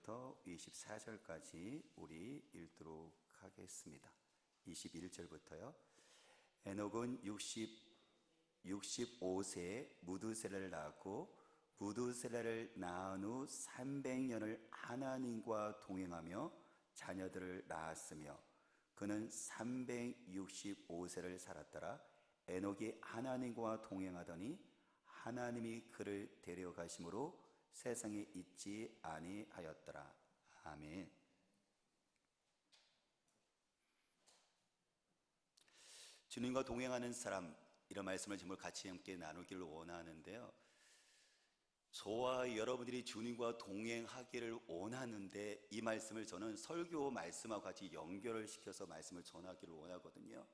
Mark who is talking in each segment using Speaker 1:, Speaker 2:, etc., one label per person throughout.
Speaker 1: 21절부터 24절까지 우리 읽도록 하겠습니다. 21절부터요. 에녹은 65세에 무두셀라를 낳았고 무두셀라를 낳은 후 300년을 하나님과 동행하며 자녀들을 낳았으며 그는 365세를 살았더라. 에녹이 하나님과 동행하더니 하나님이 그를 데려가심으로 세상에 있지 아니하였더라. 아멘. 주님과 동행하는 사람, 이런 말씀을 정말 같이 함께 나누기를 원하는데요. 저와 여러분들이 주님과 동행하기를 원하는데 이 말씀을 저는 설교 말씀하고 같이 연결을 시켜서 말씀을 전하기를 원하거든요.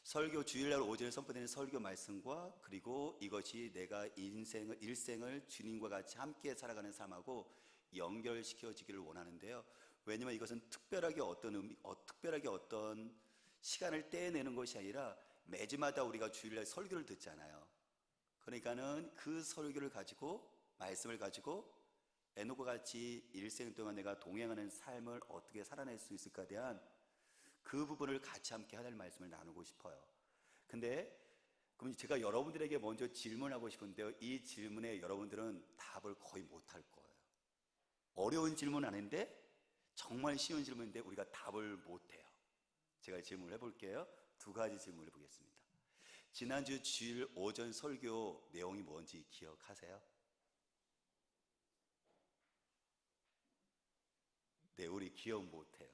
Speaker 1: 설교 주일날 오전에 선포되는 설교 말씀과 그리고 이것이 내가 일생을 주님과 같이 함께 살아가는 삶하고 연결시켜지기를 원하는데요. 왜냐하면 이것은 특별하게 어떤 시간을 떼내는 것이 아니라 매주마다 우리가 주일날 설교를 듣잖아요. 그러니까는 그 설교를 가지고 말씀을 가지고 에녹과 같이 일생 동안 내가 동행하는 삶을 어떻게 살아낼 수 있을까에 대한 그 부분을 같이 함께 하나님 말씀을 나누고 싶어요. 근데 그럼 제가 여러분들에게 먼저 질문하고 싶은데요. 이 질문에 여러분들은 답을 거의 못할 거예요. 어려운 질문 아닌데 정말 쉬운 질문인데 우리가 답을 못해요. 제가 질문을 해볼게요. 두 가지 질문을 해보겠습니다. 지난주 주일 오전 설교 내용이 뭔지 기억하세요? 네, 우리 기억 못해요.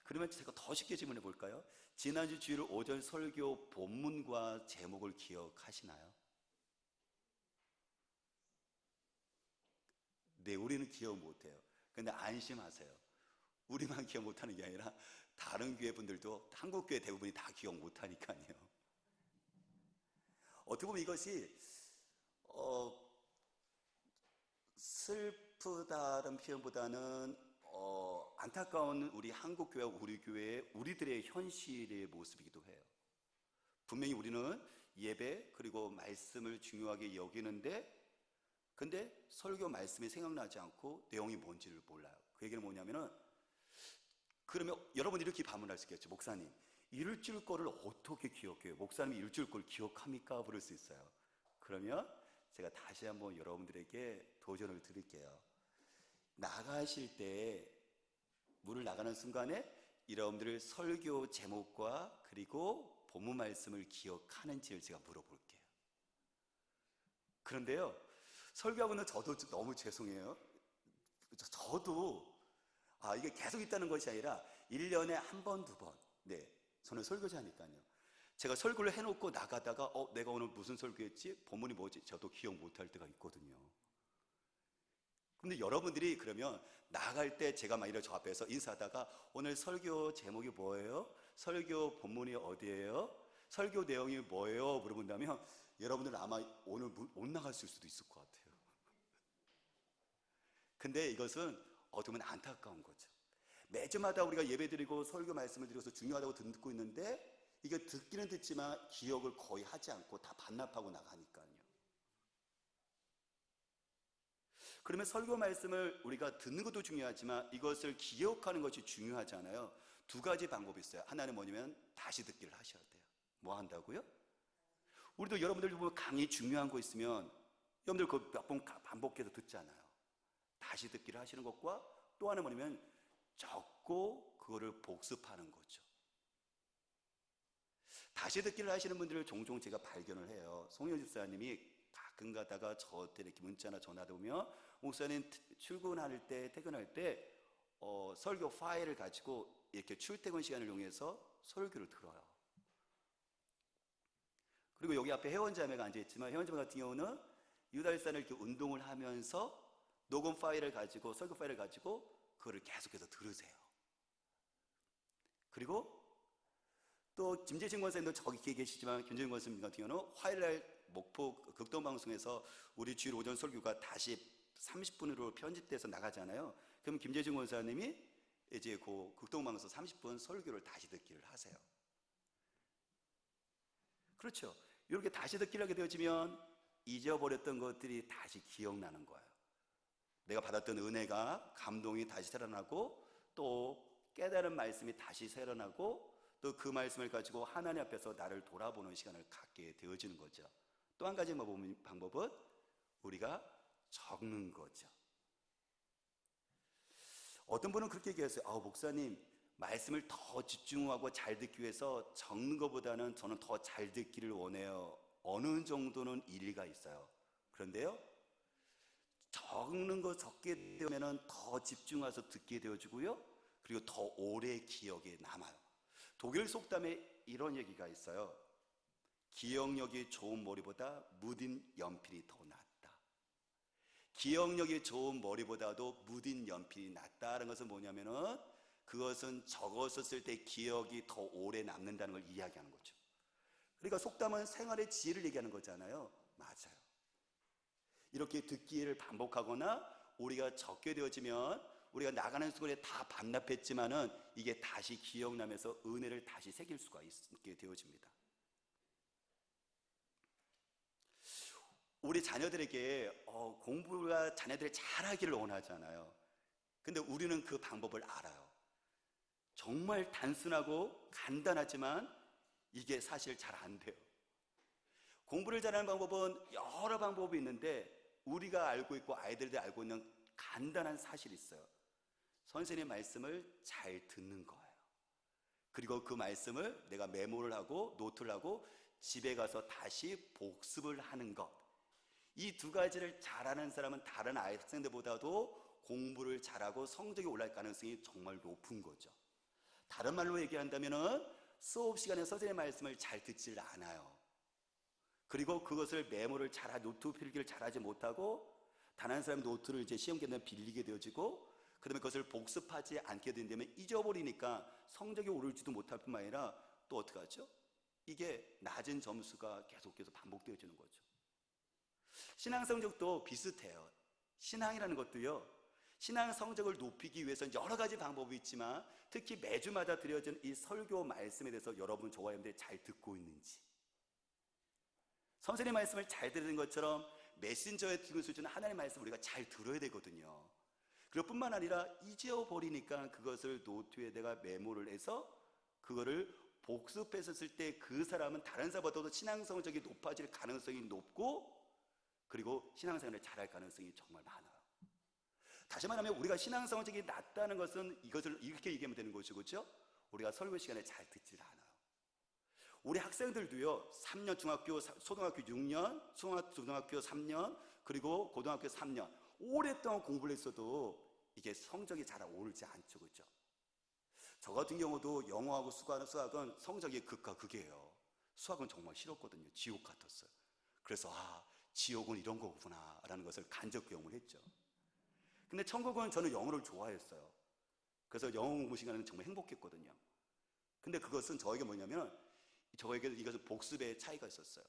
Speaker 1: 그러면 제가 더 쉽게 질문해 볼까요? 지난주 주일 오전 설교 본문과 제목을 기억하시나요? 네, 우리는 기억 못해요. 근데 안심하세요. 우리만 기억 못하는 게 아니라 다른 교회 분들도 한국 교회 대부분이 다 기억 못하니까요. 어떻게 보면 이것이 슬프다는 표현보다는 안타까운 우리 한국 교회와 우리 교회의 우리들의 현실의 모습이기도 해요. 분명히 우리는 예배 그리고 말씀을 중요하게 여기는데 근데 설교 말씀이 생각나지 않고 내용이 뭔지를 몰라요. 그 얘기는 뭐냐면은 그러면 여러분이 이렇게 반문할 수 있겠죠. 목사님, 일주일 거를 어떻게 기억해요? 목사님이 일주일 걸 기억합니까? 부를 수 있어요. 그러면 제가 다시 한번 여러분들에게 도전을 드릴게요. 나가실 때 문을 나가는 순간에 여러분들 설교 제목과 그리고 본문 말씀을 기억하는지를 제가 물어볼게요. 그런데요, 설교하고는 저도 너무 죄송해요. 저도 이게 계속 있다는 것이 아니라 1년에 한 번, 두 번. 네, 저는 설교자니까요. 제가 설교를 해놓고 나가다가 내가 오늘 무슨 설교했지? 본문이 뭐지? 저도 기억 못할 때가 있거든요. 근데 여러분들이 그러면 나갈 때 제가 막 이렇게 저 앞에서 인사하다가 오늘 설교 제목이 뭐예요? 설교 본문이 어디예요? 설교 내용이 뭐예요? 물어본다면 여러분들은 아마 오늘 못 나갔을 수도 있을 것 같아요. 근데 이것은 어떻게 보면 안타까운 거죠. 매주마다 우리가 예배드리고 설교 말씀을 드려서 중요하다고 듣고 있는데 이게 듣기는 듣지만 기억을 거의 하지 않고 다 반납하고 나가니까요. 그러면 설교 말씀을 우리가 듣는 것도 중요하지만 이것을 기억하는 것이 중요하잖아요. 두 가지 방법이 있어요. 하나는 뭐냐면 다시 듣기를 하셔야 돼요. 뭐 한다고요? 우리도 여러분들 보면 강의 중요한 거 있으면 여러분들 그거 몇 번 반복해서 듣잖아요. 다시 듣기를 하시는 것과 또 하나 뭐냐면 적고 그거를 복습하는 거죠. 다시 듣기를 하시는 분들을 종종 제가 발견을 해요. 송영 집사님이 가끔 가다가 저한테 이렇게 문자나 전화도 오면 목사님 출근할 때 퇴근할 때 설교 파일을 가지고 이렇게 출퇴근 시간을 이용해서 설교를 들어요. 그리고 여기 앞에 회원자매가 앉아있지만 회원자매 같은 경우는 유달산을 이렇게 운동을 하면서 녹음 파일을 가지고 설교 파일을 가지고 그거를 계속해서 들으세요. 그리고 또 김재신 권사님도 저기 계시지만 김재신 권사님 같은 경우는 화요일날 목포 극동방송에서 우리 주일 오전 설교가 다시 30분으로 편집돼서 나가잖아요. 그럼 김재신 권사님이 이제 그 극동방송 30분 설교를 다시 듣기를 하세요. 그렇죠. 이렇게 다시 듣기를 하게 되어지면 잊어버렸던 것들이 다시 기억나는 거예요. 내가 받았던 은혜가 감동이 다시 살아나고 또 깨달은 말씀이 다시 살아나고 또 그 말씀을 가지고 하나님 앞에서 나를 돌아보는 시간을 갖게 되어지는 거죠. 또 한 가지 방법은 우리가 적는 거죠. 어떤 분은 그렇게 얘기했어요. 목사님, 말씀을 더 집중하고 잘 듣기 위해서 적는 것보다는 저는 더 잘 듣기를 원해요. 어느 정도는 일리가 있어요. 그런데요, 적는 거 적게 되면 더 집중해서 듣게 되어지고요, 그리고 더 오래 기억에 남아요. 독일 속담에 이런 얘기가 있어요. 기억력이 좋은 머리보다 무딘 연필이 더 낫다. 기억력이 좋은 머리보다도 무딘 연필이 낫다는 것은 뭐냐면은, 그것은 적었을 때 기억이 더 오래 남는다는 걸 이야기하는 거죠. 그러니까 속담은 생활의 지혜를 얘기하는 거잖아요. 맞아요. 이렇게 듣기를 반복하거나 우리가 적게 되어지면 우리가 나가는 순간에 다 반납했지만은 이게 다시 기억나면서 은혜를 다시 새길 수가 있게 되어집니다. 우리 자녀들에게 공부가 자녀들이 잘하기를 원하잖아요. 근데 우리는 그 방법을 알아요. 정말 단순하고 간단하지만 이게 사실 잘 안 돼요. 공부를 잘하는 방법은 여러 방법이 있는데 우리가 알고 있고 아이들도 알고 있는 간단한 사실이 있어요. 선생님의 말씀을 잘 듣는 거예요. 그리고 그 말씀을 내가 메모를 하고 노트를 하고 집에 가서 다시 복습을 하는 것. 이 두 가지를 잘하는 사람은 다른 학생들보다도 공부를 잘하고 성적이 올라갈 가능성이 정말 높은 거죠. 다른 말로 얘기한다면은 수업 시간에 선생님의 말씀을 잘 듣질 않아요. 그리고 그것을 메모를 노트 필기를 잘하지 못하고 다른 사람 노트를 이제 시험 기간에 빌리게 되어지고, 그다음에 그것을 복습하지 않게 된다면 잊어버리니까 성적이 오르지도 못할 뿐만 아니라 또 어떻게 하죠? 이게 낮은 점수가 계속해서 반복되어지는 거죠. 신앙 성적도 비슷해요. 신앙이라는 것도요, 신앙 성적을 높이기 위해서는 여러 가지 방법이 있지만 특히 매주마다 드려진 이 설교 말씀에 대해서 여러분, 저와 여러분들이 잘 듣고 있는지, 선생님 말씀을 잘 들은 것처럼 메신저에 듣는 수준 하나님의 말씀을 우리가 잘 들어야 되거든요. 그럴 뿐만 아니라 잊어버리니까 그것을 노트에 내가 메모를 해서 그거를 복습했었을 때 그 사람은 다른 사람보다도 신앙 성적이 높아질 가능성이 높고, 그리고 신앙생활을 잘할 가능성이 정말 많아요. 다시 말하면 우리가 신앙 성적이 낮다는 것은 이것을 이렇게 얘기하면 되는 것이죠. 그렇죠? 우리가 설교 시간에 잘 듣질 않아요. 우리 학생들도요, 3년 중학교, 초등학교 6년, 중학교 3년, 그리고 고등학교 3년 오랫동안 공부를 했어도 이게 성적이 잘 오르지 않죠. 그렇죠? 저 같은 경우도 영어하고 수학은 성적이 극과 극이에요. 수학은 정말 싫었거든요. 지옥 같았어요. 그래서 지옥은 이런 거구나 라는 것을 간접 경험을 했죠. 근데 천국은 저는 영어를 좋아했어요. 그래서 영어 공부 시간에는 정말 행복했거든요. 근데 그것은 저에게 뭐냐면, 저에게 이것은 복습의 차이가 있었어요.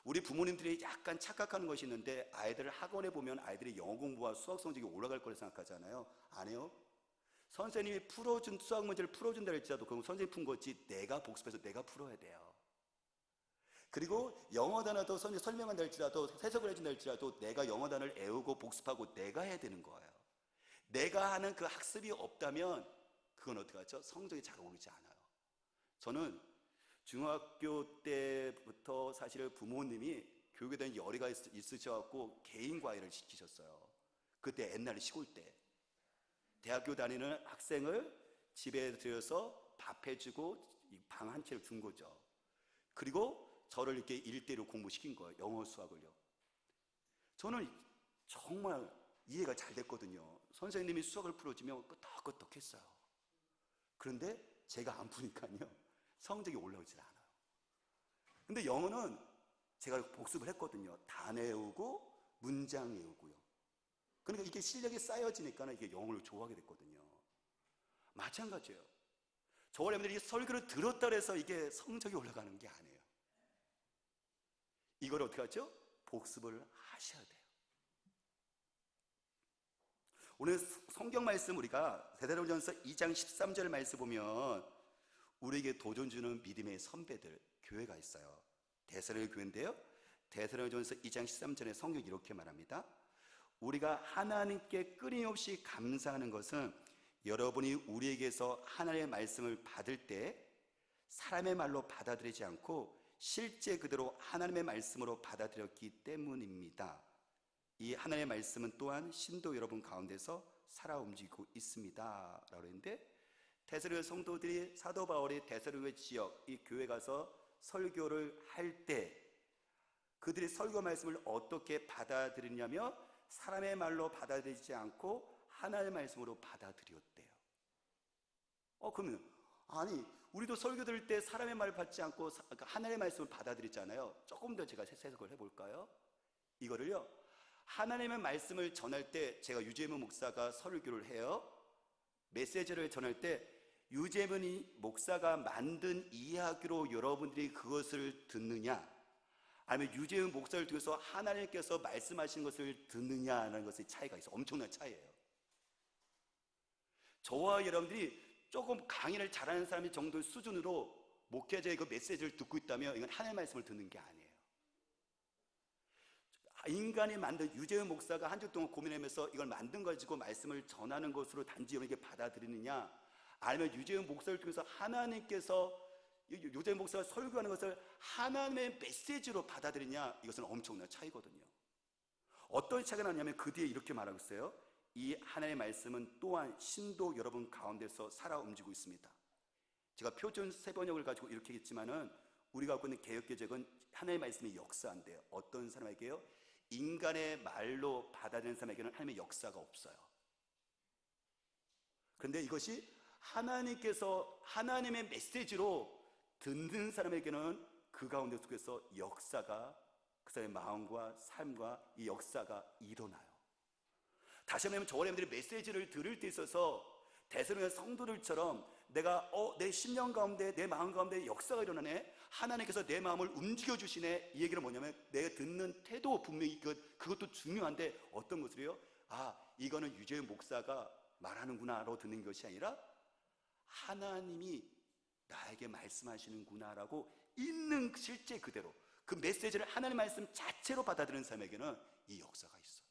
Speaker 1: 우리 부모님들이 약간 착각하는 것이 있는데, 아이들을 학원에 보면 아이들이 영어 공부와 수학 성적이 올라갈 거라 생각하잖아요. 안 해요? 선생님이 풀어준 수학 문제를 풀어준다 할지라도 그건 선생님이 푼 거지 내가 복습해서 내가 풀어야 돼요. 그리고 영어 단어도 선생님이 설명한다 할지라도 해석을 해준다 할지라도 내가 영어 단어를 외우고 복습하고 내가 해야 되는 거예요. 내가 하는 그 학습이 없다면 그건 어떻게 하죠? 성적이 잘 오르지 않아요. 저는 중학교 때부터 사실 부모님이 교육에 대한 열의가 있으셔갖고 개인 과외를 시키셨어요. 그때 옛날에 시골 때 대학교 다니는 학생을 집에 들여서 밥 해주고 방 한 채를 준 거죠. 그리고 저를 이렇게 일대로 공부시킨 거예요. 영어 수학을요. 저는 정말 이해가 잘 됐거든요. 선생님이 수학을 풀어주면 끄떡끄떡했어요. 그런데 제가 안 푸니까요, 성적이 올라오질 않아요. 근데 영어는 제가 복습을 했거든요. 단어 외우고 문장 외우고요. 그러니까 이게 실력이 쌓여지니까 이게 영어를 좋아하게 됐거든요. 마찬가지예요. 저와 여러분들이 설교를 들었다 해서 이게 성적이 올라가는 게 아니에요. 이걸 어떻게 하죠? 복습을 하셔야 돼요. 오늘 성경 말씀 우리가 데살로니가전서 2장 13절 말씀 보면 우리에게 도전 주는 믿음의 선배들 교회가 있어요. 데살로니가 교회인데요, 데살로니가전서 2장 13절에 성경이 이렇게 말합니다. 우리가 하나님께 끊임없이 감사하는 것은 여러분이 우리에게서 하나님의 말씀을 받을 때 사람의 말로 받아들이지 않고 실제 그대로 하나님의 말씀으로 받아들였기 때문입니다. 이 하나님의 말씀은 또한 신도 여러분 가운데서 살아 움직이고 있습니다 라고 했는데, 데살로니가 성도들이 사도 바울이 데살로니가 지역 이 교회 가서 설교를 할 때 그들이 설교 말씀을 어떻게 받아들이냐면 사람의 말로 받아들이지 않고 하나님의 말씀으로 받아들였대요. 그러면 아니 우리도 설교 들을 때 사람의 말을 받지 않고 하나님의 말씀을 받아들이잖아요. 조금 더 제가 해석을 해볼까요? 이거를요, 하나님의 말씀을 전할 때 제가 유재문 목사가 설교를 해요. 메시지를 전할 때 유재문이 목사가 만든 이야기로 여러분들이 그것을 듣느냐, 아니면 유재문 목사를 통해서 하나님께서 말씀하신 것을 듣느냐라는 것의 차이가 있어요. 엄청난 차이예요. 저와 여러분들이 조금 강의를 잘하는 사람의 정도의 수준으로 목회자의 그 메시지를 듣고 있다면 이건 하나님의 말씀을 듣는 게 아니에요. 인간이 만든 유재문 목사가 한 주 동안 고민하면서 이걸 만든 거 가지고 말씀을 전하는 것으로 단지 여러분에게 받아들이느냐, 아니면 유재문 목사를 통해서 하나님께서 유재문 목사가 설교하는 것을 하나님의 메시지로 받아들이냐, 이것은 엄청난 차이거든요. 어떤 차이가 나냐면 그 뒤에 이렇게 말하고 있어요. 이 하나님의 말씀은 또한 신도 여러분 가운데서 살아 움직이고 있습니다. 제가 표준 세번역을 가지고 이렇게 했지만은 우리가 갖고 있는 개역개정은 하나님의 말씀이 역사한대요. 어떤 사람에게요? 인간의 말로 받아들이는 사람에게는 하나님의 역사가 없어요. 그런데 이것이 하나님께서 하나님의 메시지로 듣는 사람에게는 그 가운데 속에서 역사가, 그 사람의 마음과 삶과 이 역사가 일어나요. 다시 한번 저와 여러분들이 메시지를 들을 때 있어서 데살로니가 성도들처럼 내가 내 심령 가운데, 내 마음 가운데 역사가 일어나네, 하나님께서 내 마음을 움직여 주시네, 이 얘기는 뭐냐면 내가 듣는 태도, 분명히 그것도 중요한데 어떤 것을요? 이거는 유재문 목사가 말하는구나로 듣는 것이 아니라 하나님이 나에게 말씀하시는구나라고 있는 실제 그대로 그 메시지를 하나님의 말씀 자체로 받아들이는 사람에게는 이 역사가 있어요.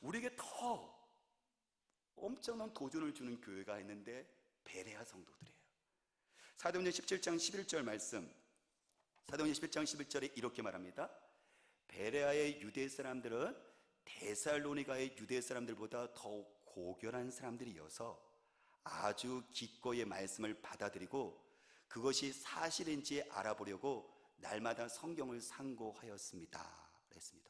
Speaker 1: 우리에게 더 엄청난 도전을 주는 교회가 있는데 베레아 성도들이에요. 사도행전 17장 11절 말씀, 사도행전 11장 11절에 이렇게 말합니다. 베레아의 유대 사람들은 데살로니가의 유대 사람들보다 더욱 고결한 사람들이어서 아주 기꺼이 말씀을 받아들이고 그것이 사실인지 알아보려고 날마다 성경을 상고하였습니다. 그랬습니다.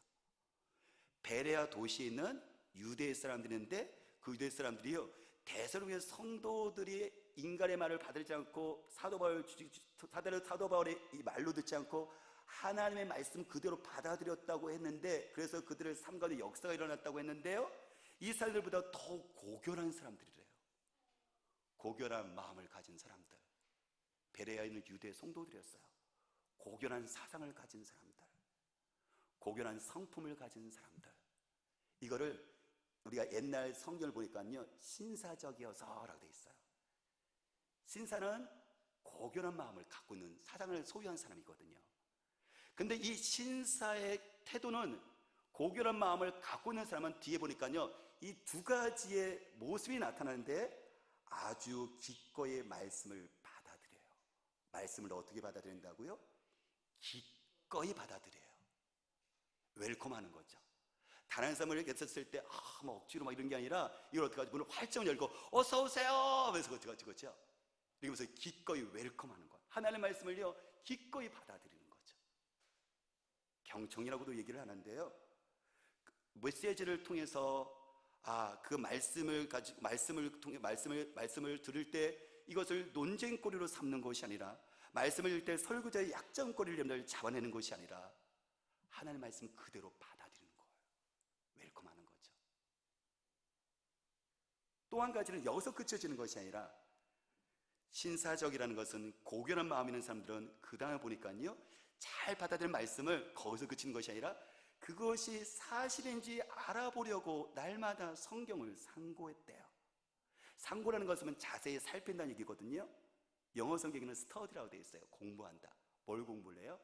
Speaker 1: 베레아 도시에 있는 유대 사람들인데 그 유대 사람들이요, 데살로니가 성도들이 인간의 말을 받지 않고 사도 바울의 이 말로 듣지 않고 하나님의 말씀 그대로 받아들였다고 했는데, 그래서 그들의 삶 가운데 역사가 일어났다고 했는데요, 이 사람들보다 더욱 고결한 사람들이래요. 고결한 마음을 가진 사람들, 베레아에 있는 유대 성도들이었어요. 고결한 사상을 가진 사람들, 고결한 성품을 가진 사람들. 이거를 우리가 옛날 성경을 보니까요, 신사적이어서라고 되어 있어요. 신사는 고결한 마음을 갖고 있는 사상을 소유한 사람이거든요. 근데 이 신사의 태도는, 고결한 마음을 갖고 있는 사람은 뒤에 보니까요, 이 두 가지의 모습이 나타나는데 아주 기꺼이 말씀을 받아들여요. 말씀을 어떻게 받아들인다고요? 기꺼이 받아들여요. 웰컴하는 거죠. 다른 사람을 했었을 때 억지로 막 이런 게 아니라 이걸 어떻게 하죠? 문을 활짝 열고 어서 오세요 하면서 그렇죠. 이러면서 기꺼이 웰컴하는 거예요. 하나님의 말씀을요 기꺼이 받아들이는 거죠. 경청이라고도 얘기를 하는데요, 메시지를 통해서 그 말씀을 가지고 말씀을 들을 때 이것을 논쟁거리로 삼는 것이 아니라, 말씀을 들을 때 설교자의 약점거리를 잡아내는 것이 아니라 하나님의 말씀 그대로 받아들이는 거예요. 웰컴하는 거죠. 또 한 가지는 여기서 그쳐지는 것이 아니라, 신사적이라는 것은 고결한 마음 있는 사람들은 그 다음에 보니까요, 잘 받아들인 말씀을 거기서 그치는 것이 아니라 그것이 사실인지 알아보려고 날마다 성경을 상고했대요. 상고라는 것은 자세히 살핀다는 얘기거든요. 영어 성경에는 스터디라고 되어 있어요. 공부한다. 뭘 공부를 해요?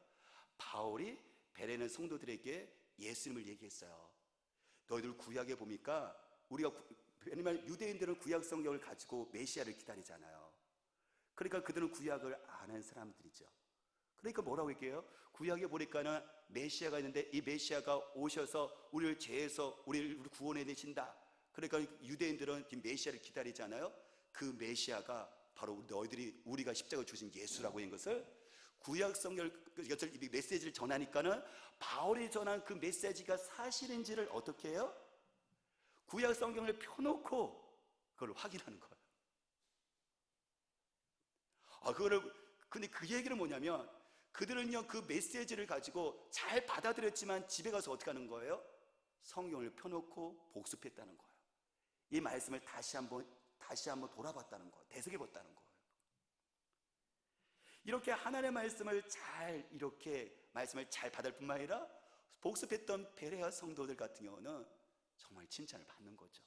Speaker 1: 바울이 베레는 성도들에게 예수님을 얘기했어요. 너희들 구약에 보니까 왜냐면 유대인들은 구약 성경을 가지고 메시아를 기다리잖아요. 그러니까 그들은 구약을 아는 사람들이죠. 그러니까 뭐라고 얘기해요? 구약에 보니까는 메시아가 있는데 이 메시아가 오셔서 우리를 죄에서 우리를 구원해 내신다. 그러니까 유대인들은 이 메시아를 기다리잖아요. 그 메시아가 바로 우리가 십자가에 주신 예수라고 하는 것을 구약 성경 이 메시지를 전하니까는 바울이 전한 그 메시지가 사실인지를 어떻게 해요? 구약 성경을 펴놓고 그걸 확인하는 거예요. 근데 그 얘기는 뭐냐면 그들은요 그 메시지를 가지고 잘 받아들였지만 집에 가서 어떻게 하는 거예요? 성경을 펴놓고 복습했다는 거예요. 이 말씀을 다시 한번 돌아봤다는 거예요. 되새겨봤다는 거예요. 이렇게 하나님의 말씀을 잘 받을 뿐만 아니라 복습했던 베레아 성도들 같은 경우는 정말 칭찬을 받는 거죠.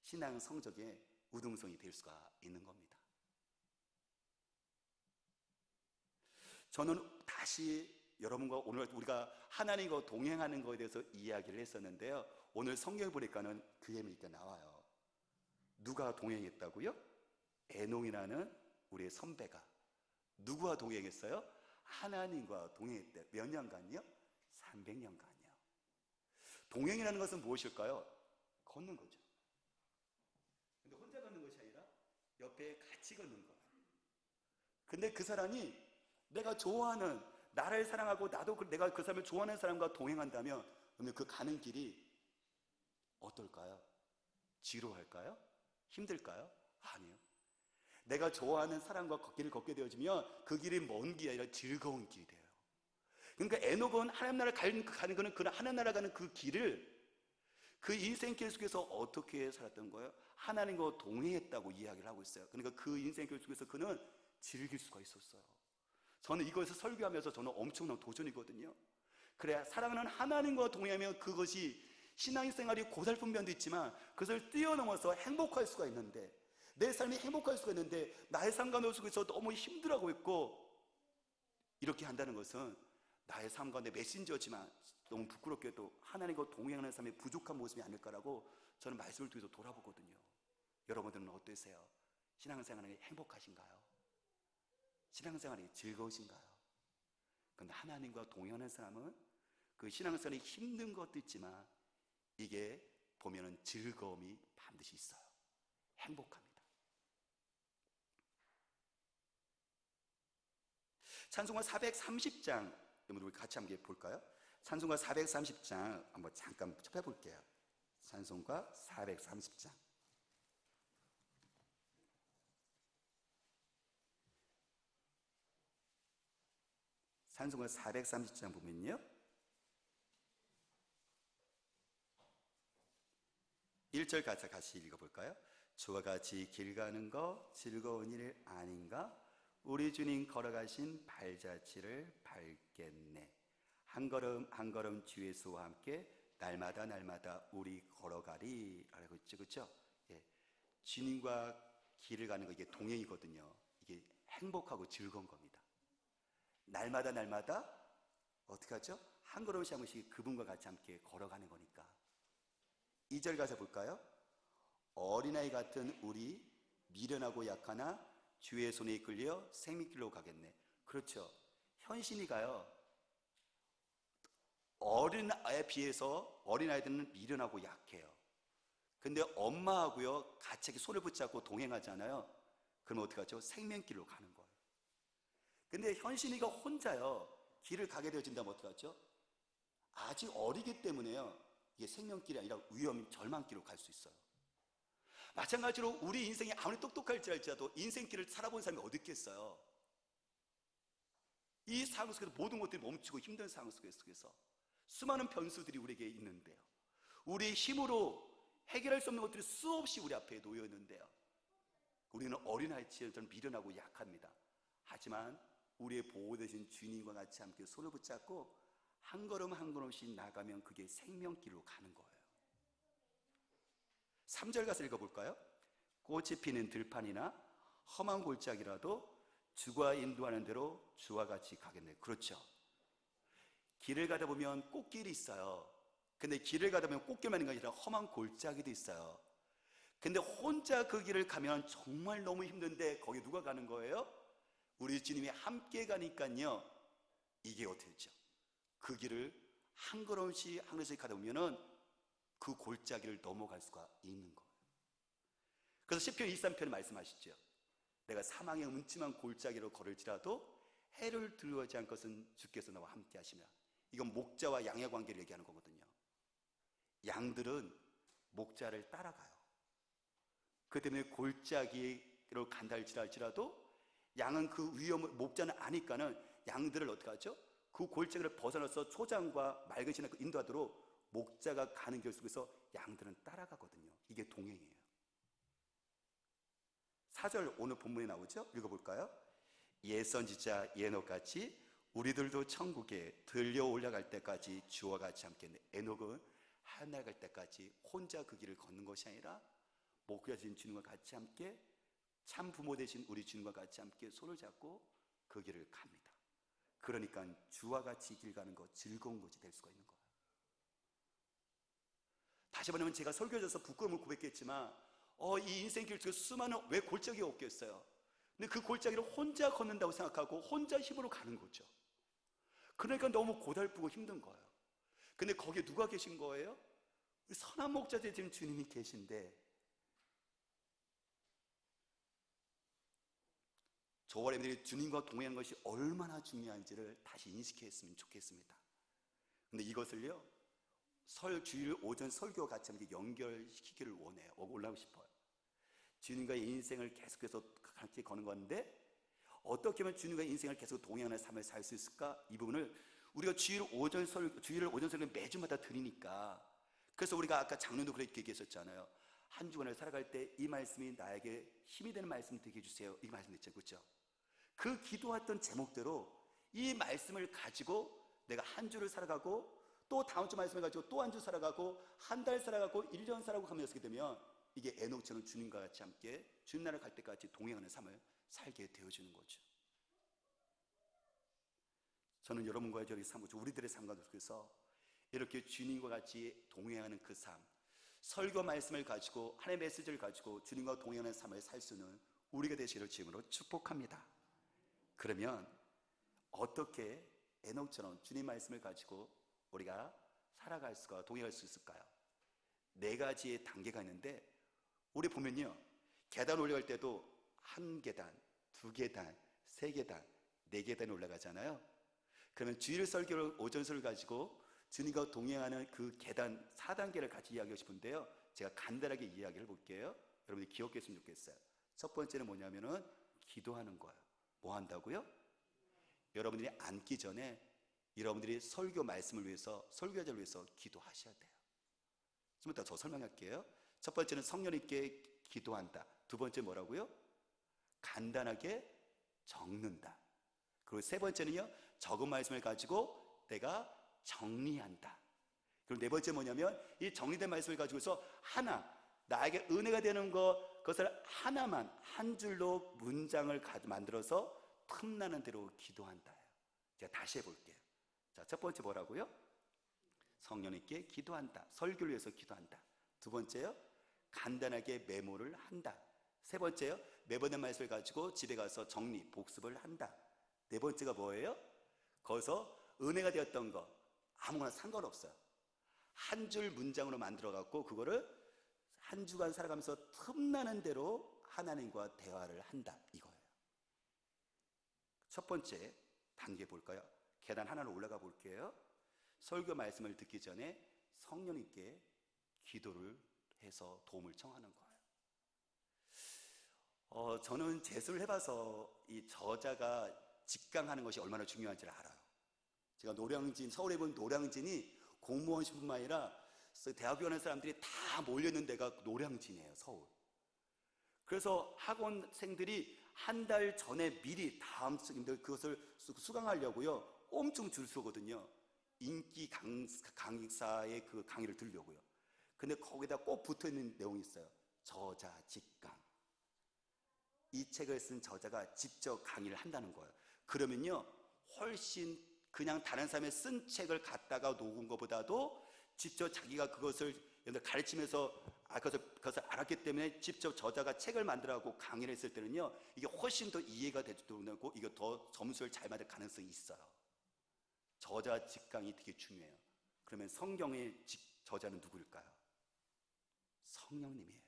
Speaker 1: 신앙 성적의 우등성이 될 수가 있는 겁니다. 저는 다시 여러분과 오늘 우리가 하나님과 동행하는 것에 대해서 이야기를 했었는데요. 오늘 성경에 보니까는 그 예미가 나와요. 누가 동행했다고요? 에녹이라는 우리의 선배가 누구와 동행했어요? 하나님과 동행했대요. 몇 년간요? 300년간요. 동행이라는 것은 무엇일까요? 걷는 거죠. 근데 혼자 걷는 것이 아니라 옆에 같이 걷는 거예요. 근데 그 사람이 내가 좋아하는, 나를 사랑하고 나도 내가 그 사람을 좋아하는 사람과 동행한다면 그러면 그 가는 길이 어떨까요? 지루할까요? 힘들까요? 아니요. 내가 좋아하는 사람과 길을 걷게 되어지면 그 길이 먼 길이 아니라 즐거운 길이 돼요. 그러니까 에녹은 하나님 나라 가는 거는 그 하나님 나라 가는 그 길을 그 인생길 속에서 어떻게 살았던 거예요? 하나님과 동행했다고 이야기를 하고 있어요. 그러니까 그 인생길 속에서 그는 즐길 수가 있었어요. 저는 이것을 설교하면서 저는 엄청난 도전이거든요. 그래, 사랑하는 하나님과 동행하면 그것이 신앙생활이 고달픈 면도 있지만 그것을 뛰어넘어서 행복할 수가 있는데, 내 삶이 행복할 수가 있는데 나의 삶과 속에서 너무 힘들어하고 있고, 이렇게 한다는 것은 나의 삶 가운데 메신저지만 너무 부끄럽게도 하나님과 동행하는 삶의 부족한 모습이 아닐까라고 저는 말씀을 통해서 돌아보거든요. 여러분들은 어떠세요? 신앙생활이 행복하신가요? 신앙생활이 즐거우신가요? 그런데 하나님과 동행하는 사람은 그 신앙생활이 힘든 것도 있지만 이게 보면은 즐거움이 반드시 있어요. 행복합니다. 찬송가 430장 우리 같이 함께 볼까요? 찬송가 430장 한번 잠깐 펴볼게요. 찬송가 430장. 찬송가 430장 보면요, 1절 같이 읽어볼까요? 주와 같이 길 가는 거 즐거운 일 아닌가? 우리 주님 걸어가신 발자취를 밟겠네. 한 걸음 한 걸음 주 예수와 함께 날마다 날마다 우리 걸어가리 라고 했죠. 그렇죠? 예. 주님과 길을 가는 거, 이게 동행이거든요. 이게 행복하고 즐거운 겁니다. 날마다 날마다 어떻게 하죠? 한 걸음씩 한 걸음씩 그분과 같이 함께 걸어가는 거니까. 2절 가서 볼까요? 어린아이 같은 우리 미련하고 약하나 주의 손에 이끌려 생명길로 가겠네. 그렇죠. 현신이가요, 어린아이에 비해서 어린아이들은 미련하고 약해요. 근데 엄마하고요 같이 손을 붙잡고 동행하잖아요. 그러면 어떻게 하죠? 생명길로 가는 거예요. 근데 현신이가 혼자요 길을 가게 되어진다면 어떻게 하죠? 아직 어리기 때문에요 이게 생명길이 아니라 위험, 절망길로 갈 수 있어요. 마찬가지로 우리 인생이 아무리 똑똑할지 알지라도 인생길을 살아본 사람이 어디 있겠어요? 이 상황 속에서 모든 것들이 멈추고 힘든 상황 속에서 수많은 변수들이 우리에게 있는데요, 우리의 힘으로 해결할 수 없는 것들이 수없이 우리 앞에 놓여 있는데요, 우리는 어린아이처럼 미련하고 약합니다. 하지만 우리의 보호되신 주님과 같이 함께 손을 붙잡고 한 걸음 한 걸음씩 나가면 그게 생명길로 가는 거예요. 3절 가서 읽어볼까요? 꽃이 피는 들판이나 험한 골짜기라도 주가 인도하는 대로 주와 같이 가겠네. 그렇죠. 길을 가다 보면 꽃길이 있어요. 근데 길을 가다 보면 꽃길만 있는 게 아니라 험한 골짜기도 있어요. 근데 혼자 그 길을 가면 정말 너무 힘든데 거기 누가 가는 거예요? 우리 주님이 함께 가니까요. 이게 어떻게 되죠? 그 길을 한 걸음씩 한 걸음씩 가다 보면은 그 골짜기를 넘어갈 수가 있는 거예요. 그래서 시편 23편에 말씀하시죠. 내가 사망의 음침한 골짜기로 걸을지라도 해를 두려워하지 않을 것은 주께서 나와 함께 하시며. 이건 목자와 양의 관계를 얘기하는 거거든요. 양들은 목자를 따라가요. 그 때문에 골짜기로 간다 할지라도 양은 그 위험을, 목자는 아니까는 양들을 어떻게 하죠? 그 골짜기를 벗어나서 초장과 맑은 시나 인도하도록 목자가 가는 길 속에서 양들은 따라가거든요. 이게 동행이에요. 4절 오늘 본문에 나오죠? 읽어볼까요? 옛 선지자 에녹같이 우리들도 천국에 들려 올라갈 때까지 주와 같이 함께. 에녹은 하늘 갈 때까지 혼자 그 길을 걷는 것이 아니라 목자신 주님과 같이 함께, 참 부모 되신 우리 주님과 같이 함께 손을 잡고 그 길을 갑니다. 그러니까 주와 같이 길 가는 거 즐거운 것이 될 수가 있는 거예요. 다시 말하면 제가 설교해서 부끄러움을 고백했지만 이 인생길 중에 수많은 왜 골짜기가 없겠어요? 근데 그 골짜기를 혼자 걷는다고 생각하고 혼자 힘으로 가는 거죠. 그러니까 너무 고달프고 힘든 거예요. 근데 거기에 누가 계신 거예요? 선한 목자 되신 주님이 계신데, 저와 여러분들이 주님과 동행하는 것이 얼마나 중요한지를 다시 인식했으면 좋겠습니다. 근데 이것을요, 주일 오전 설교와 같이 함께 연결시키기를 원해요. 올라오고 싶어요. 주님과의 인생을 계속해서 같이 거는 건데, 어떻게 하면 주님과의 인생을 계속 동행하는 삶을 살 수 있을까? 이 부분을 우리가 주일 오전 설교 매주마다 드리니까, 그래서 우리가 아까 장로도 그렇게 얘기했었잖아요. 한 주간을 살아갈 때 이 말씀이 나에게 힘이 되는 말씀 되게 해주세요. 이 말씀 됐죠, 그렇죠? 그 기도했던 제목대로 이 말씀을 가지고 내가 한 주를 살아가고, 또 다음 주 말씀을 가지고 또 한 주 살아가고, 한 달 살아가고, 1년 살아가고 하면 어떻게 되면 이게 에녹처럼 주님과 같이 함께 주님 나라 갈 때까지 동행하는 삶을 살게 되어주는 거죠. 저는 여러분과의 저희 삶, 우리들의 삶과 속에서 이렇게 주님과 같이 동행하는 그 삶, 설교 말씀을 가지고 하나님의 메시지를 가지고 주님과 동행하는 삶을 살 수 있는 우리가 되시기를 주님으로 축복합니다. 그러면 어떻게 에녹처럼 주님 말씀을 가지고 우리가 살아갈 수가, 동행할 수 있을까요? 4가지의 단계가 있는데, 우리 보면요, 계단 올라갈 때도 1계단, 2계단, 3계단, 4계단이 올라가잖아요. 그러면 주일 설교를, 오전 설교를 가지고 주님과 동행하는 그 계단 4단계를 같이 이야기하고 싶은데요, 제가 간단하게 이야기를 볼게요. 여러분이 기억했으면 좋겠어요. 첫 번째는 뭐냐면은 기도하는 거예요. 뭐 한다고요? 여러분들이 앉기 전에 여러분들이 설교 말씀을 위해서, 설교자를 위해서 기도하셔야 돼요. 좀 이따 저 설명할게요. 첫 번째는 성령님께 기도한다. 두 번째 뭐라고요? 간단하게 적는다. 그리고 세 번째는요, 적은 말씀을 가지고 내가 정리한다. 그리고 네 번째 뭐냐면 이 정리된 말씀을 가지고서 나에게 은혜가 되는 그것을 하나만 한 줄로 문장을 만들어서 틈나는 대로 기도한다. 제가 다시 해볼게요. 자, 첫 번째 뭐라고요? 성령님께 기도한다. 설교를 위해서 기도한다. 두 번째요, 간단하게 메모를 한다. 세 번째요, 매번 말씀을 가지고 집에 가서 정리, 복습을 한다. 네 번째가 뭐예요? 거기서 은혜가 되었던 거 아무거나 상관없어요. 한 줄 문장으로 만들어 갖고 그거를 한 주간 살아가면서 틈나는 대로 하나님과 대화를 한다, 이거예요. 첫 번째 단계 볼까요? 계단 하나로 올라가 볼게요. 설교 말씀을 듣기 전에 성령님께 기도를 해서 도움을 청하는 거예요. 저는 재수를 해봐서 이 저자가 직강하는 것이 얼마나 중요한지를 알아요. 제가 서울에 본 노량진이 공무원뿐만 아니라 대학교 가는 사람들이 다 몰려있는 데가 노량진이에요, 서울. 그래서 학원생들이 한 달 전에 미리 다음 학생들 그것을 수강하려고요, 엄청 줄 서거든요. 인기 강사의 그 강의를 들으려고요. 근데 거기다 꼭 붙어있는 내용이 있어요. 저자 직강. 이 책을 쓴 저자가 직접 강의를 한다는 거예요. 그러면요, 훨씬 그냥 다른 사람의 쓴 책을 갖다가 놓은 것보다도 직접 자기가 그것을 가르치면서 그것을 알았기 때문에 직접 저자가 책을 만들어가고 강의를 했을 때는요, 이게 훨씬 더 이해가 되고 이게 더 점수를 잘 받을 가능성이 있어요. 저자 직강이 되게 중요해요. 그러면 성경의 저자는 누구일까요? 성령님이에요.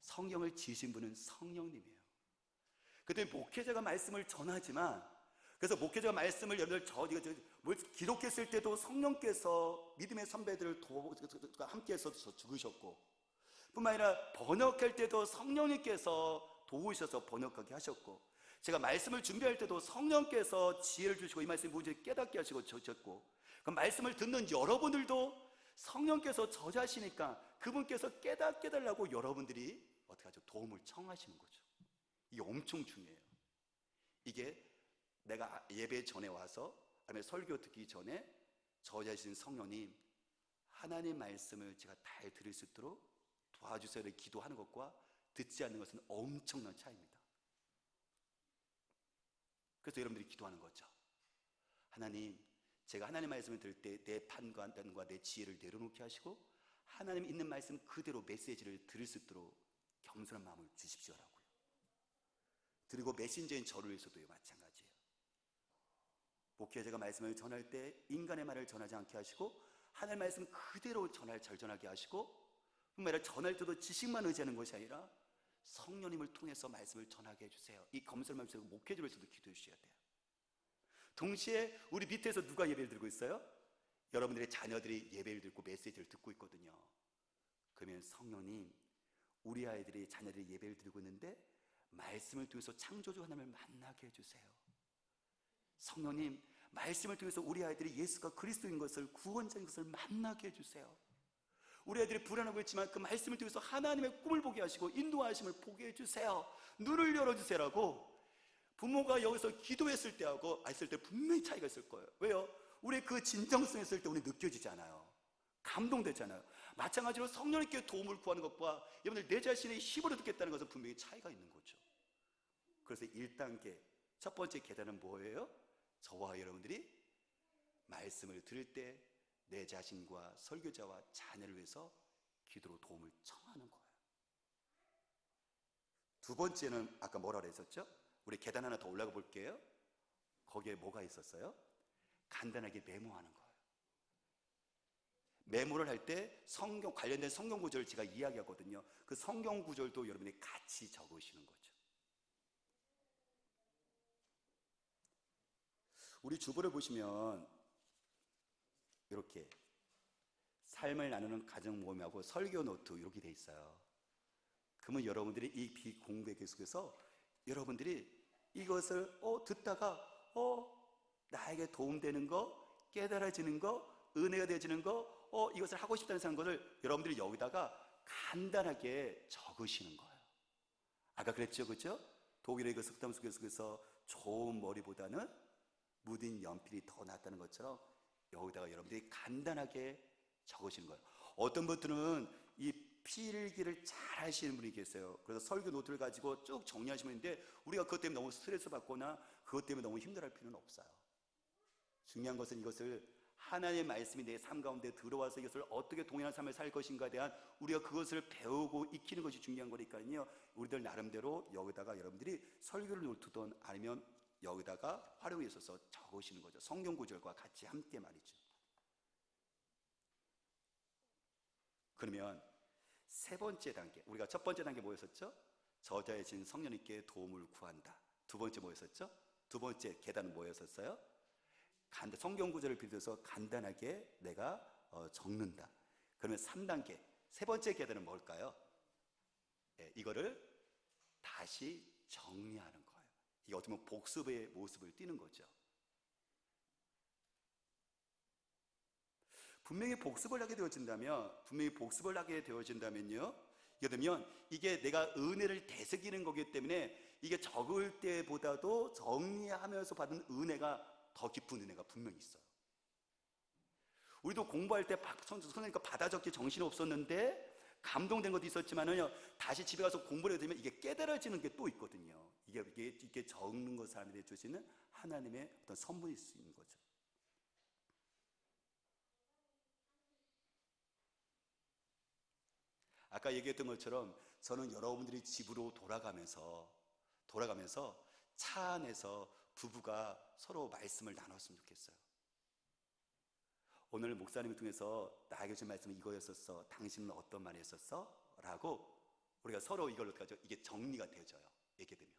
Speaker 1: 성경을 지으신 분은 성령님이에요. 그때 목회자가 말씀을 전하지만, 그래서 목회자가 말씀을 여러분들 뭘 기록했을 때도 성령께서 믿음의 선배들을 함께해서 죽으셨고, 뿐만 아니라 번역할 때도 성령님께서 도우셔서 번역하게 하셨고, 제가 말씀을 준비할 때도 성령께서 지혜를 주시고 이 말씀이 뭔지 깨닫게 하시고 주셨고, 그 말씀을 듣는 여러분들도 성령께서 저자시니까 그분께서 깨닫게 달라고 여러분들이 어떻게 하죠? 도움을 청하시는 거죠. 이게 엄청 중요해요. 이게 내가 예배 전에 와서 아니면 설교 듣기 전에 저자이신 성령님, 하나님 말씀을 제가 잘 들을 수 있도록 도와주세요 기도하는 것과 듣지 않는 것은 엄청난 차이입니다. 그래서 여러분들이 기도하는 거죠. 하나님, 제가 하나님 말씀을 들을 때 내 판단과 내 지혜를 내려놓게 하시고 하나님 있는 말씀 그대로 메시지를 들을 수 있도록 겸손한 마음을 주십시오라고요. 그리고 메신저인 저를 위해서도 마찬가지예요. 목회자가 말씀을 전할 때 인간의 말을 전하지 않게 하시고 하나님 말씀 그대로 잘 전하게 하시고, 뿐만 아니라 전할 때도 지식만 의지하는 것이 아니라 성령님을 통해서 말씀을 전하게 해주세요. 이 검술 말씀을 목회자를 위해서도 기도해 주셔야 돼요. 동시에 우리 밑에서 누가 예배를 드리고 있어요? 여러분들의 자녀들이 예배를 듣고 메시지를 듣고 있거든요. 그러면 성령님, 우리 아이들이 자녀들이 예배를 드리고 있는데 말씀을 통해서 창조주 하나님을 만나게 해주세요. 성령님, 말씀을 통해서 우리 아이들이 예수가 그리스도인 것을, 구원자인 것을 만나게 해주세요. 우리 아이들이 불안하고 있지만 그 말씀을 통해서 하나님의 꿈을 보게 하시고 인도하심을 보게 해주세요. 눈을 열어주세요라고 부모가 여기서 기도했을 때하고 했을 때 분명히 차이가 있을 거예요. 왜요? 우리 그 진정성 했을 때 우리 느껴지잖아요. 감동되잖아요. 마찬가지로 성령님께 도움을 구하는 것과 여러분들 내 자신의 힘으로 듣겠다는 것은 분명히 차이가 있는 거죠. 그래서 1단계 첫 번째 계단은 뭐예요? 저와 여러분들이 말씀을 들을 때 내 자신과 설교자와 자녀를 위해서 기도로 도움을 청하는 거예요. 두 번째는 아까 뭐라 그랬었죠? 우리 계단 하나 더 올라가 볼게요. 거기에 뭐가 있었어요? 간단하게 메모하는 거예요. 메모를 할 때 성경 관련된 성경 구절을 제가 이야기하거든요. 그 성경 구절도 여러분이 같이 적으시는 거죠. 우리 주보를 보시면 이렇게 삶을 나누는 가정 모임하고 설교 노트 이렇게 돼 있어요. 그러면 여러분들이 이 비공개 계속해서 여러분들이 이것을 듣다가 나에게 도움되는 거, 깨달아지는 거, 은혜가 되어지는 거, 이것을 하고 싶다는 생각을 여러분들이 여기다가 간단하게 적으시는 거예요. 아까 그랬죠, 그렇죠? 독일의 그 석담 속에서 좋은 머리보다는 무딘 연필이 더 낫다는 것처럼 여기다가 여러분들이 간단하게 적으시는 거예요. 어떤 분들은 이 필기를 잘 하시는 분이 계세요. 그래서 설교 노트를 가지고 쭉 정리하시면 되는데 우리가 그것 때문에 너무 스트레스 받거나 그것 때문에 너무 힘들어할 필요는 없어요. 중요한 것은 이것을 하나님의 말씀이 내 삶 가운데 들어와서 이것을 어떻게 동일한 삶을 살 것인가에 대한 우리가 그것을 배우고 익히는 것이 중요한 거니까요. 우리들 나름대로 여기다가 여러분들이 설교를 노트든 아니면 여기다가 활용해 있어서 적으시는 거죠. 성경 구절과 같이 함께 말이죠. 그러면 세 번째 단계, 우리가 첫 번째 단계 뭐였었죠? 저자이신 성령님께 도움을 구한다. 두 번째 뭐였었죠? 두 번째 계단은 뭐였었어요? 성경 구절을 빌려서 간단하게 내가 적는다. 그러면 3단계, 세 번째 계단은 뭘까요? 이거를 다시 정리하는 거예요. 이게 어떻게 보면 복습의 모습을 띠는 거죠. 분명히 복습을 하게 되어진다면요. 그러면 이게 내가 은혜를 되새기는 거기 때문에 이게 적을 때보다도 정리하면서 받은 은혜가 더 깊은 은혜가 분명히 있어요. 우리도 공부할 때 선생님과 받아 적기 정신이 없었는데 감동된 것도 있었지만은요, 다시 집에 가서 공부를 해야 되면 이게 깨달아지는 게 또 있거든요. 이게 적는 것 사람들이 주시는 하나님의 어떤 선물일 수 있는 거죠. 아까 얘기했던 것처럼 저는 여러분들이 집으로 돌아가면서 차 안에서 부부가 서로 말씀을 나눴으면 좋겠어요. 오늘 목사님을 통해서 나에게 준 말씀은 이거였었어. 당신은 어떤 말이 었어? 라고 우리가 서로 이걸 어떻게 하죠? 이게 정리가 되어져요. 얘기되면.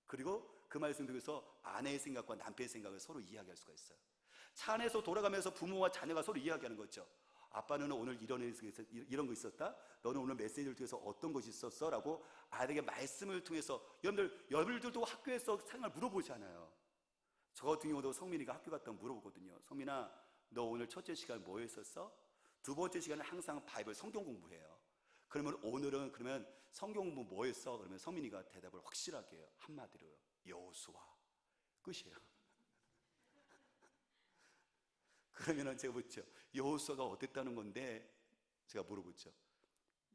Speaker 1: 그리고 그 말씀 통해서 아내의 생각과 남편의 생각을 서로 이야기할 수가 있어요. 차 안에서 돌아가면서 부모와 자녀가 서로 이야기하는 거죠. 아빠는 오늘 이런 거 있었다? 너는 오늘 메시지를 통해서 어떤 것이 있었어? 라고 아이에게 말씀을 통해서 여러분들도 학교에서 생활 물어보잖아요. 저 같은 경우도 성민이가 학교 갔다 오면 물어보거든요. 성민아, 너 오늘 첫째 시간 뭐 했었어? 두 번째 시간은 항상 바이블 성경 공부해요. 그러면 오늘은 그러면 성경 공부 뭐 했어? 그러면 성민이가 대답을 확실하게 해요. 한마디로요. 여호수아. 끝이에요. 그러면은 제가 묻죠. 여호수아가 어땠다는 건데? 제가 물어보죠.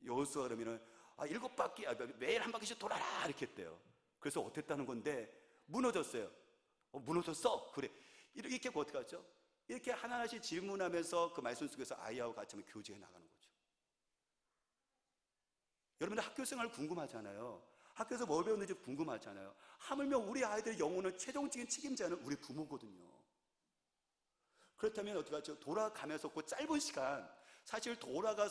Speaker 1: 여호수아 그러면은 7바퀴, 매일 한 바퀴씩 돌아라 이렇게 했대요. 그래서 어땠다는 건데? 무너졌어요. 무너졌어? 그래. 이렇게 어떻게 하죠? 이렇게 하나하나씩 질문하면서 그 말씀 속에서 아이하고 같이 한번 교제해 나가는 거죠. 여러분들 학교 생활 궁금하잖아요. 학교에서 뭘 배웠는지 궁금하잖아요. 하물며 우리 아이들의 영혼은 최종적인 책임자는 우리 부모거든요. 그렇다면 어떻게 하죠? 돌아가면서 그 짧은 시간, 사실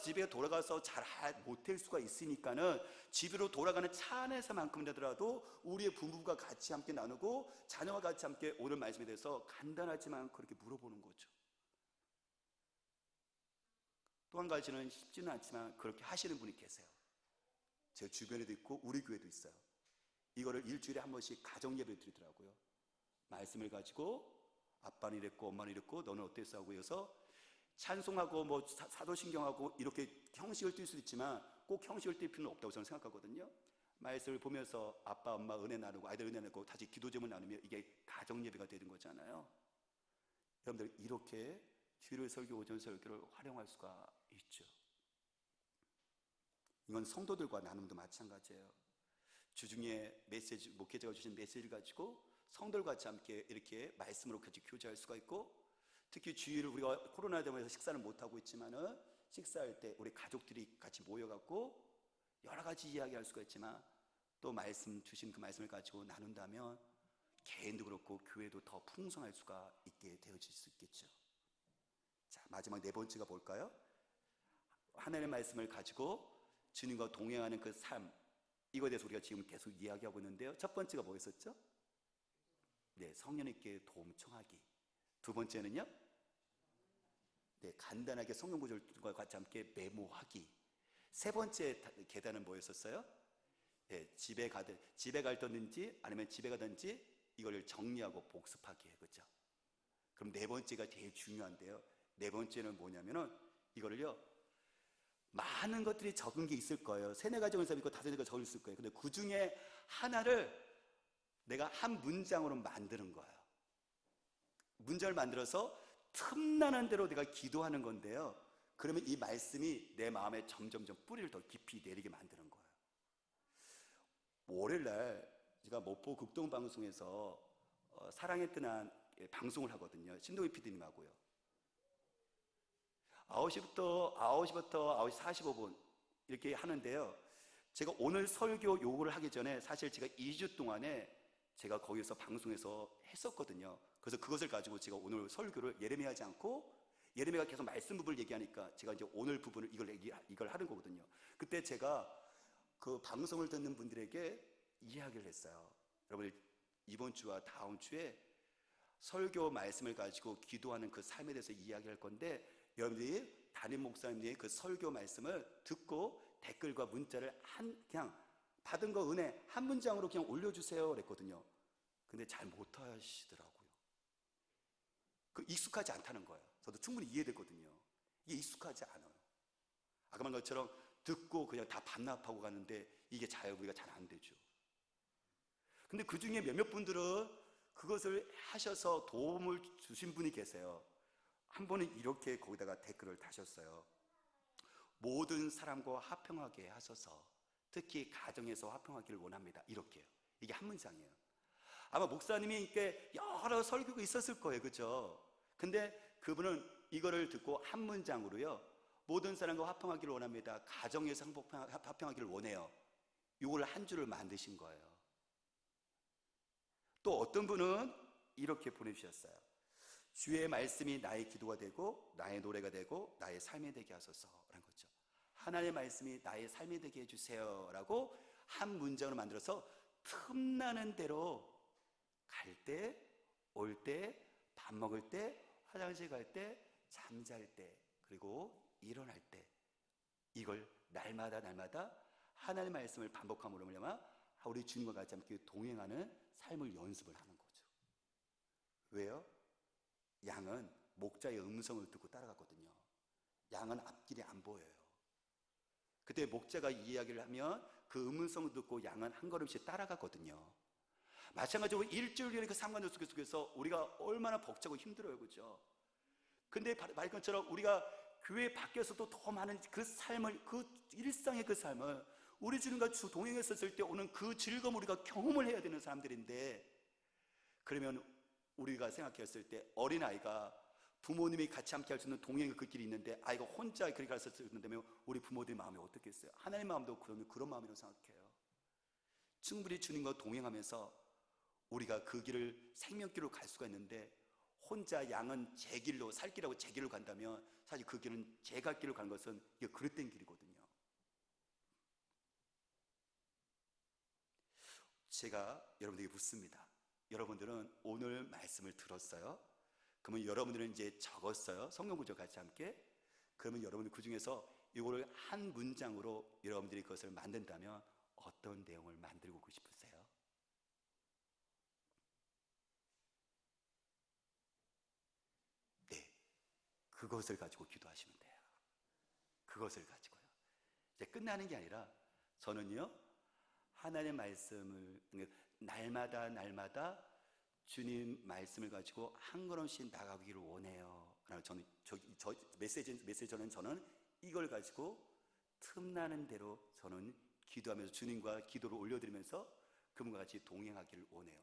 Speaker 1: 집에 돌아가서 잘 못할 수가 있으니까는 집으로 돌아가는 차 안에서만큼이라도 우리의 부부가 같이 함께 나누고 자녀와 같이 함께 오늘 말씀에 대해서 간단하지만 그렇게 물어보는 거죠. 또 한 가지는 쉽지는 않지만 그렇게 하시는 분이 계세요. 제 주변에도 있고 우리 교회도 있어요. 이거를 일주일에 한 번씩 가정 예배를 드리더라고요. 말씀을 가지고 아빠는 이랬고 엄마는 이랬고 너는 어땠어 하고 해서 찬송하고 뭐 사도신경하고 이렇게 형식을 띌 수도 있지만 꼭 형식을 띌 필요는 없다고 저는 생각하거든요. 말씀을 보면서 아빠 엄마 은혜 나누고 아이들 은혜 나누고 다시 기도 제목 나누면 이게 가정 예배가 되는 거잖아요. 여러분들 이렇게 주일 설교 오전 설교를 활용할 수가 있죠. 이건 성도들과 나눔도 마찬가지예요. 주중에 메시지, 목회자가 주신 메시지를 가지고 성도들과 같이 함께 이렇게 말씀으로 같이 교제할 수가 있고, 특히 주일을 우리가 코로나 때문에 식사를 못하고 있지만은 식사할 때 우리 가족들이 같이 모여갖고 여러 가지 이야기할 수가 있지만 또 말씀 주신 그 말씀을 가지고 나눈다면 개인도 그렇고 교회도 더 풍성할 수가 있게 되어질 수 있겠죠. 자, 마지막 네 번째가 뭘까요? 하나님의 말씀을 가지고 주님과 동행하는 그 삶, 이거에 대해서 우리가 지금 계속 이야기하고 있는데요. 첫 번째가 뭐였었죠? 네, 성령님께 도움 청하기. 두 번째는요? 네, 간단하게 성경 구절과 같이 함께 메모하기. 세 번째 계단은 뭐였었어요? 네, 집에 가든지 아니면 집에 가든지 이걸 정리하고 복습하기. 그렇죠? 그럼 네 번째가 제일 중요한데요. 네 번째는 뭐냐면은 이거를요, 많은 것들이 적은 게 있을 거예요. 3-4가지 있고 5-4가지 적을 있을 거예요. 근데 그 중에 하나를 내가 한 문장으로 만드는 거예요. 문장을 만들어서 틈나는 대로 내가 기도하는 건데요. 그러면 이 말씀이 내 마음에 점점점 뿌리를 더 깊이 내리게 만드는 거예요. 월요일날 제가 목포 극동방송에서 사랑의 뜨난 방송을 하거든요. 신동희 PD님하고요. 9시부터 9시 45분 이렇게 하는데요. 제가 오늘 설교 요구를 하기 전에 사실 제가 2주 동안에 제가 거기서 방송에서 했었거든요. 그래서 그것을 가지고 제가 오늘 설교를 예레미야 하지 않고, 예레미야가 계속 말씀 부분을 얘기하니까 제가 이제 오늘 부분을 이걸 하는 거거든요. 그때 제가 그 방송을 듣는 분들에게 이야기를 했어요. 여러분, 이번 주와 다음 주에 설교 말씀을 가지고 기도하는 그 삶에 대해서 이야기할 건데, 여러분들이 담임 목사님의 그 설교 말씀을 듣고 댓글과 문자를 그냥 받은 거 은혜 한 문장으로 그냥 올려주세요 그랬거든요. 근데 잘 못하시더라고요. 그 익숙하지 않다는 거예요. 저도 충분히 이해됐거든요. 이게 익숙하지 않아요. 아까 말한 것처럼 듣고 그냥 다 반납하고 가는데 이게 우리가 잘 안 되죠. 근데 그 중에 몇몇 분들은 그것을 하셔서 도움을 주신 분이 계세요. 한 분은 이렇게 거기다가 댓글을 다셨어요. 모든 사람과 화평하게 하소서. 특히 가정에서 화평하기를 원합니다. 이렇게요. 이게 한 문장이에요. 아마 목사님이 이렇게 여러 설교가 있었을 거예요. 그죠? 근데 그분은 이거를 듣고 한 문장으로요, 모든 사람과 화평하기를 원합니다. 가정에서 화평하기를 원해요. 이걸 한 줄을 만드신 거예요. 또 어떤 분은 이렇게 보내주셨어요. 주의 말씀이 나의 기도가 되고 나의 노래가 되고 나의 삶이 되게 하소서라는 거죠. 하나님의 말씀이 나의 삶이 되게 해주세요 라고 한 문장으로 만들어서 틈나는 대로 갈 때, 올 때, 밥 먹을 때, 화장실 갈 때, 잠잘 때, 그리고 일어날 때, 이걸 날마다 하나님의 말씀을 반복함으로 말미암아 우리 주님과 같이 함께 동행하는 삶을 연습을 하는 거죠. 왜요? 양은 목자의 음성을 듣고 따라가거든요. 양은 앞길이 안 보여요. 그때 목자가 이 이야기를 하면 그 음성을 듣고 양은 한 걸음씩 따라가거든요. 마찬가지로 일주일의 그 상관 속에서 우리가 얼마나 벅차고 힘들어요. 그죠? 근데 말 것처럼 우리가 교회 밖에서도 더 많은 그 삶을, 그 일상의 그 삶을 우리 주님과 동행했었을 때 오는 그 즐거움을 우리가 경험을 해야 되는 사람들인데, 그러면 우리가 생각했을 때 어린아이가 부모님이 같이 함께 할 수 있는 동행의 그 길이 있는데 아이가 혼자 그렇게 갔었는다면 우리 부모들의 마음이 어떻겠어요? 하나님 마음도 그런 마음이라고 생각해요. 충분히 주님과 동행하면서 우리가 그 길을 생명길로 갈 수가 있는데, 혼자 양은 제 길로, 살 길하고 제 길로 간다면 사실 그 길은 제 갈 길로 가는 것은 이게 그릇된 길이거든요. 제가 여러분들에게 묻습니다. 여러분들은 오늘 말씀을 들었어요? 그러면 여러분들은 이제 적었어요? 성경 구절 같이 함께. 그러면 여러분들 그 중에서 이거를 한 문장으로 여러분들이 그것을 만든다면 어떤 내용을 만들고 싶으세요? 네, 그것을 가지고 기도하시면 돼요. 그것을 가지고요. 이제 끝나는 게 아니라 저는요, 하나님의 말씀을 날마다 주님 말씀을 가지고 한 걸음씩 나가기를 원해요. 저는 저 메시지는 저는 이걸 가지고 틈나는 대로 저는 기도하면서 주님과 기도를 올려드리면서 그분과 같이 동행하기를 원해요.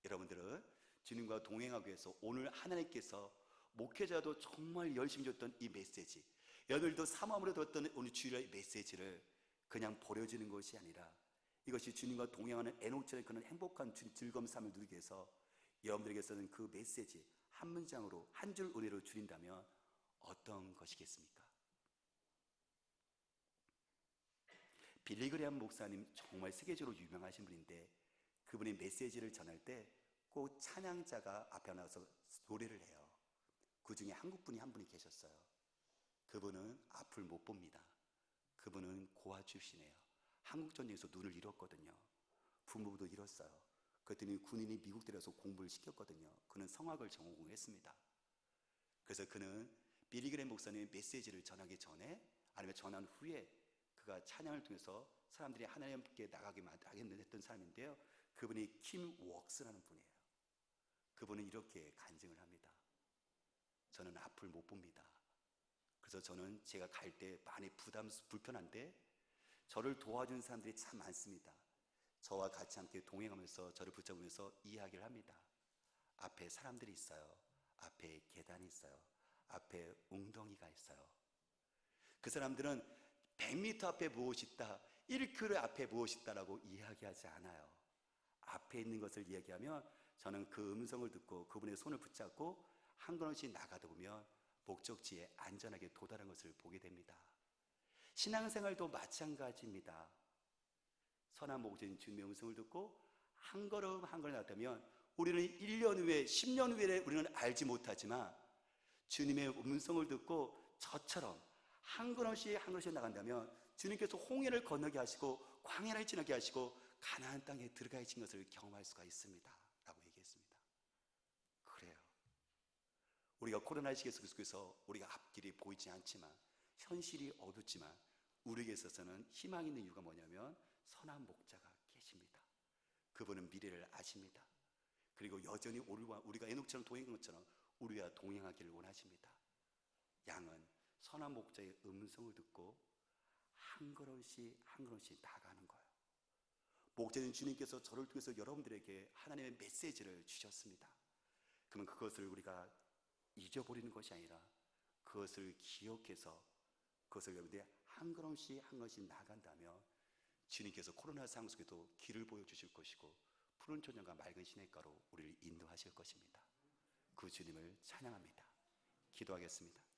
Speaker 1: 여러분들은 주님과 동행하기 위해서 오늘 하나님께서 목회자도 정말 열심히 줬던 이 메시지, 여러분들도 사모함으로 들었던 오늘 주일의 메시지를 그냥 버려지는 것이 아니라 이것이 주님과 동행하는 에녹처럼 그런 행복한 즐거움 삶을 누리기 위해서 여러분들에게서는 그 메시지 한 문장으로 한 줄 은혜로 줄인다면 어떤 것이겠습니까? 빌리 그레이엄 목사님 정말 세계적으로 유명하신 분인데, 그분이 메시지를 전할 때 꼭 찬양자가 앞에 나와서 노래를 해요. 그 중에 한국분이 한 분이 계셨어요. 그분은 앞을 못 봅니다. 그분은 고아 출신이에요. 한국전쟁에서 눈을 잃었거든요. 부모도 잃었어요. 그랬더니 군인이 미국 데려서 공부를 시켰거든요. 그는 성악을 전공했습니다. 그래서 그는 빌리 그레이엄 목사님의 메시지를 전하기 전에 아니면 전한 후에 그가 찬양을 통해서 사람들이 하나님께 나가게 했던 사람인데요. 그분이 킴 웍스라는 분이에요. 그분은 이렇게 간증을 합니다. 저는 앞을 못 봅니다. 그래서 저는 제가 갈 때 많이 불편한데 저를 도와주는 사람들이 참 많습니다. 저와 같이 함께 동행하면서 저를 붙잡으면서 이야기를 합니다. 앞에 사람들이 있어요. 앞에 계단이 있어요. 앞에 웅덩이가 있어요. 그 사람들은 100m 앞에 무엇이 있다, 1km 앞에 무엇이 있다라고 이야기하지 않아요. 앞에 있는 것을 이야기하면 저는 그 음성을 듣고 그분의 손을 붙잡고 한 걸음씩 나가다 보면 목적지에 안전하게 도달한 것을 보게 됩니다. 신앙생활도 마찬가지입니다. 선한 목적인 주님의 음성을 듣고 한 걸음 한 걸음 나갔다면 우리는 1년 후에 10년 후에 우리는 알지 못하지만 주님의 음성을 듣고 저처럼 한 걸음씩 한 걸음씩 나간다면 주님께서 홍해를 건너게 하시고 광야를 지나게 하시고 가나안 땅에 들어가 계신 것을 경험할 수가 있습니다 라고 얘기했습니다. 그래요. 우리가 코로나 시기에 속에서 우리가 앞길이 보이지 않지만, 현실이 어둡지만 우리에게 있어서는 희망이 있는 이유가 뭐냐면 선한 목자가 계십니다. 그분은 미래를 아십니다. 그리고 여전히 우리가 에녹처럼 동행한 것처럼 우리와 동행하기를 원하십니다. 양은 선한 목자의 음성을 듣고 한 걸음씩 한 걸음씩 나가는 거예요. 목자님 주님께서 저를 통해서 여러분들에게 하나님의 메시지를 주셨습니다. 그러면 그것을 우리가 잊어버리는 것이 아니라 그것을 기억해서 그것을 여러분들이 한 걸음씩 한 걸음씩 나간다면 주님께서 코로나 상황 속에도 길을 보여주실 것이고 푸른 초장과 맑은 시냇가로 우리를 인도하실 것입니다. 그 주님을 찬양합니다. 기도하겠습니다.